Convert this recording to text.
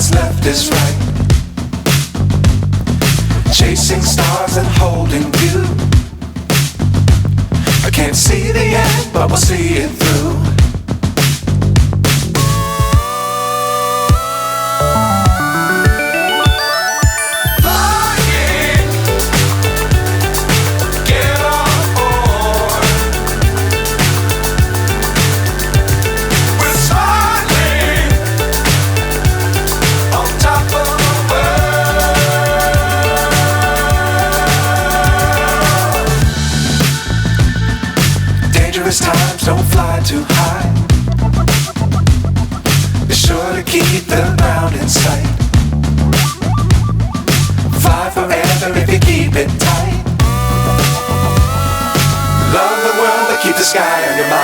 what's left is right. Chasing stars and holding you. I can't see the end, but we'll see it through. Times don't fly too high. Be sure to keep the ground in sight. Fly forever if you keep it tight. Love the world, but keep the sky on your mind.